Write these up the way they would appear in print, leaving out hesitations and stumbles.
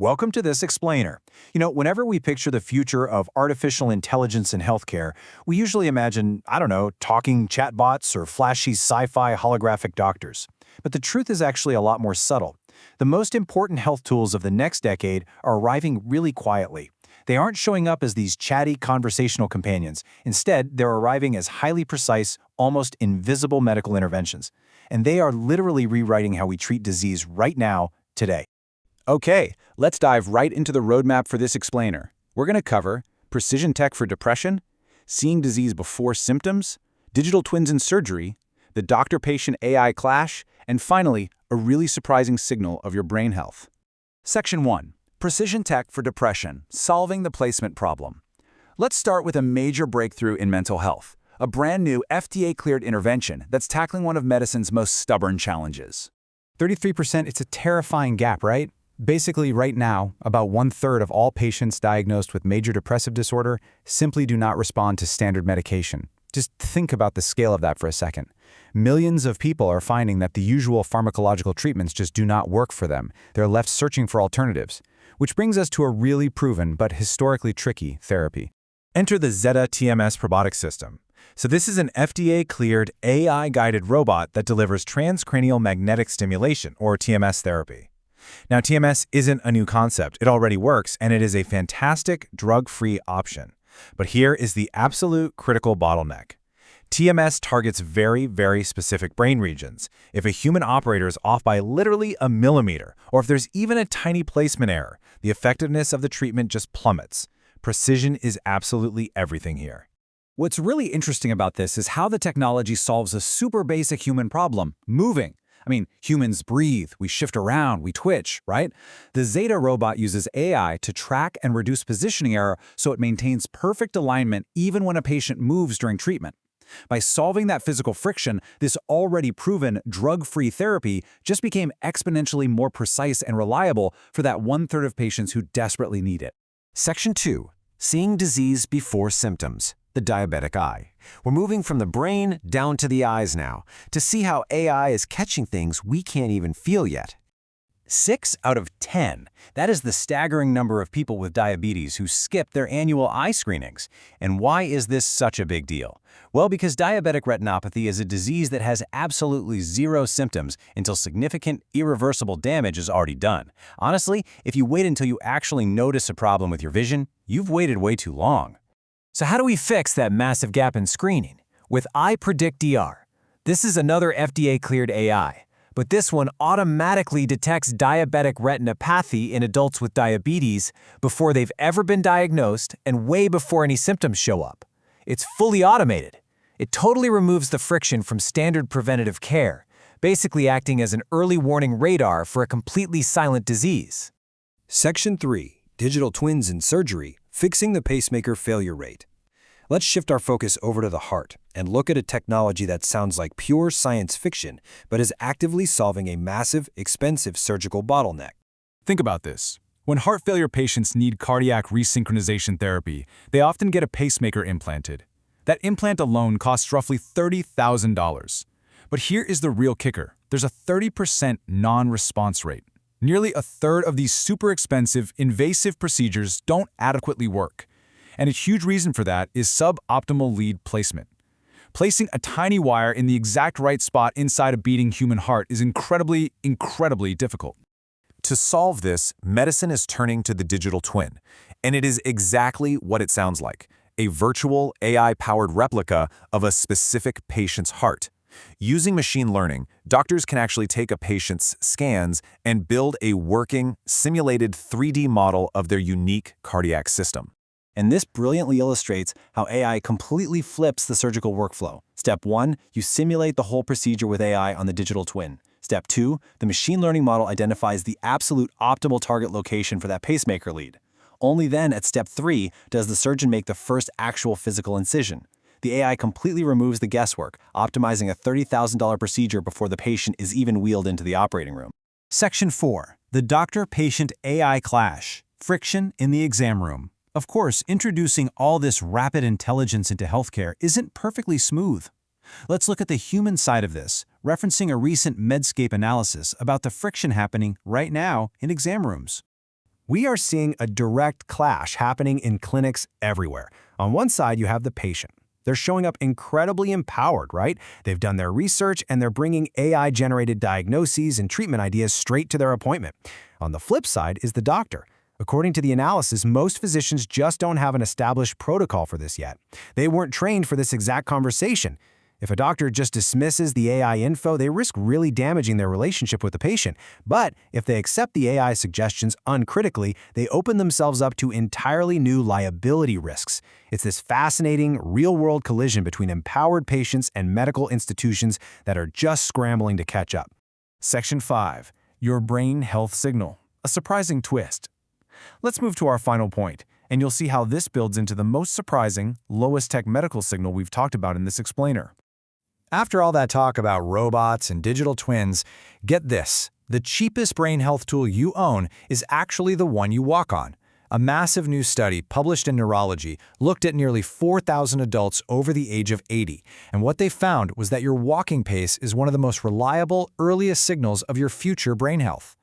Welcome to this explainer. Whenever we picture the future of artificial intelligence in healthcare, we usually imagine, I don't know, talking chatbots or flashy sci-fi holographic doctors. But the truth is actually a lot more subtle. The most important health tools of the next decade are arriving really quietly. They aren't showing up as these chatty conversational companions. Instead, they're arriving as highly precise, almost invisible medical interventions. And they are literally rewriting how we treat disease right now, today. Okay, let's dive right into the roadmap for this explainer. We're going to cover precision tech for depression, seeing disease before symptoms, digital twins in surgery, the doctor-patient AI clash, and finally, a really surprising signal of your brain health. Section 1. Precision tech for depression, solving the placement problem. Let's start with a major breakthrough in mental health, a brand new FDA-cleared intervention that's tackling one of medicine's most stubborn challenges. 33%, it's a terrifying gap, right? Basically, right now, about 1/3 of all patients diagnosed with major depressive disorder simply do not respond to standard medication. Just think about the scale of that for a second. Millions of people are finding that the usual pharmacological treatments just do not work for them. They're left searching for alternatives, which brings us to a really proven but historically tricky therapy. Enter the Zeta TMS robotic system. So this is an FDA-cleared, AI-guided robot that delivers transcranial magnetic stimulation, or TMS therapy. Now, TMS isn't a new concept. It already works, and it is a fantastic, drug-free option. But here is the absolute critical bottleneck. TMS targets very, very specific brain regions. If a human operator is off by literally a millimeter, or if there's even a tiny placement error, the effectiveness of the treatment just plummets. Precision is absolutely everything here. What's really interesting about this is how the technology solves a super basic human problem, moving. Humans breathe, we shift around, we twitch, right? The Zeta robot uses AI to track and reduce positioning error so it maintains perfect alignment even when a patient moves during treatment. By solving that physical friction, this already proven drug-free therapy just became exponentially more precise and reliable for that 1/3 of patients who desperately need it. Section 2. Seeing disease before symptoms. The diabetic eye. We're moving from the brain down to the eyes now to see how AI is catching things we can't even feel yet. 6 out of 10. That is the staggering number of people with diabetes who skip their annual eye screenings. And why is this such a big deal? Well, because diabetic retinopathy is a disease that has absolutely zero symptoms until significant, irreversible damage is already done. Honestly, if you wait until you actually notice a problem with your vision, you've waited way too long. So how do we fix that massive gap in screening? With iPredictDR. This is another FDA-cleared AI, but this one automatically detects diabetic retinopathy in adults with diabetes before they've ever been diagnosed and way before any symptoms show up. It's fully automated. It totally removes the friction from standard preventative care, basically acting as an early warning radar for a completely silent disease. Section 3. Digital twins in surgery. Fixing the pacemaker failure rate. Let's shift our focus over to the heart and look at a technology that sounds like pure science fiction, but is actively solving a massive, expensive surgical bottleneck. Think about this. When heart failure patients need cardiac resynchronization therapy, they often get a pacemaker implanted. That implant alone costs roughly $30,000. But here is the real kicker. There's a 30% non-response rate. Nearly 1/3 of these super expensive, invasive procedures don't adequately work. And a huge reason for that is suboptimal lead placement. Placing a tiny wire in the exact right spot inside a beating human heart is incredibly difficult. To solve this, medicine is turning to the digital twin. And it is exactly what it sounds like, a virtual AI-powered replica of a specific patient's heart. Using machine learning, doctors can actually take a patient's scans and build a working, simulated 3D model of their unique cardiac system. And this brilliantly illustrates how AI completely flips the surgical workflow. Step 1, you simulate the whole procedure with AI on the digital twin. Step 2, the machine learning model identifies the absolute optimal target location for that pacemaker lead. Only then, at step 3, does the surgeon make the first actual physical incision. The AI completely removes the guesswork, optimizing a $30,000 procedure before the patient is even wheeled into the operating room. Section 4. The doctor-patient AI clash. Friction in the exam room. Of course, introducing all this rapid intelligence into healthcare isn't perfectly smooth. Let's look at the human side of this, referencing a recent Medscape analysis about the friction happening right now in exam rooms. We are seeing a direct clash happening in clinics everywhere. On one side, you have the patient. They're showing up incredibly empowered, right? They've done their research and they're bringing AI-generated diagnoses and treatment ideas straight to their appointment. On the flip side is the doctor. According to the analysis, most physicians just don't have an established protocol for this yet. They weren't trained for this exact conversation. If a doctor just dismisses the AI info, they risk really damaging their relationship with the patient. But if they accept the AI suggestions uncritically, they open themselves up to entirely new liability risks. It's this fascinating, real-world collision between empowered patients and medical institutions that are just scrambling to catch up. Section 5. Your brain health signal. A surprising twist. Let's move to our final point, and you'll see how this builds into the most surprising, lowest-tech medical signal we've talked about in this explainer. After all that talk about robots and digital twins, get this. The cheapest brain health tool you own is actually the one you walk on. A massive new study published in Neurology looked at nearly 4,000 adults over the age of 80, and what they found was that your walking pace is one of the most reliable, earliest signals of your future brain health.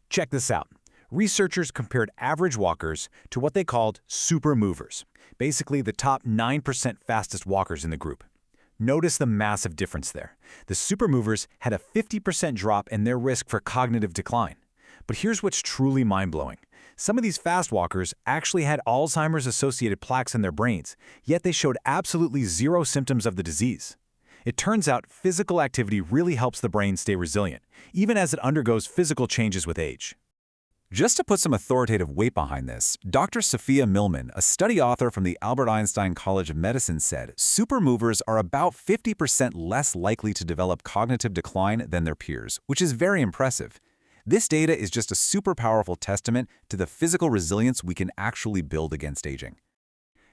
Check this out. Researchers compared average walkers to what they called super movers, basically the top 9% fastest walkers in the group. Notice the massive difference there. The supermovers had a 50% drop in their risk for cognitive decline. But here's what's truly mind-blowing. Some of these fast walkers actually had Alzheimer's-associated plaques in their brains, yet they showed absolutely zero symptoms of the disease. It turns out physical activity really helps the brain stay resilient, even as it undergoes physical changes with age. Just to put some authoritative weight behind this, Dr. Sophia Millman, a study author from the Albert Einstein College of Medicine, said supermovers are about 50% less likely to develop cognitive decline than their peers, which is very impressive. This data is just a super powerful testament to the physical resilience we can actually build against aging.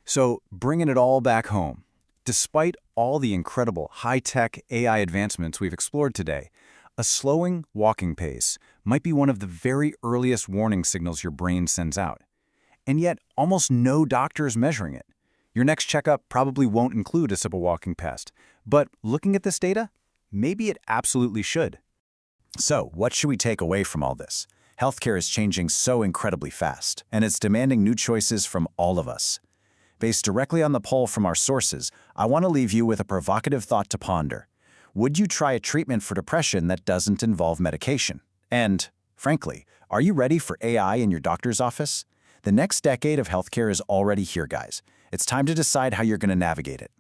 So, bringing it all back home, despite all the incredible high-tech AI advancements we've explored today, a slowing walking pace might be one of the very earliest warning signals your brain sends out. And yet, almost no doctor is measuring it. Your next checkup probably won't include a simple walking test, but looking at this data, maybe it absolutely should. So, what should we take away from all this? Healthcare is changing so incredibly fast, and it's demanding new choices from all of us. Based directly on the poll from our sources, I want to leave you with a provocative thought to ponder. Would you try a treatment for depression that doesn't involve medication? And, frankly, are you ready for AI in your doctor's office? The next decade of healthcare is already here, guys. It's time to decide how you're going to navigate it.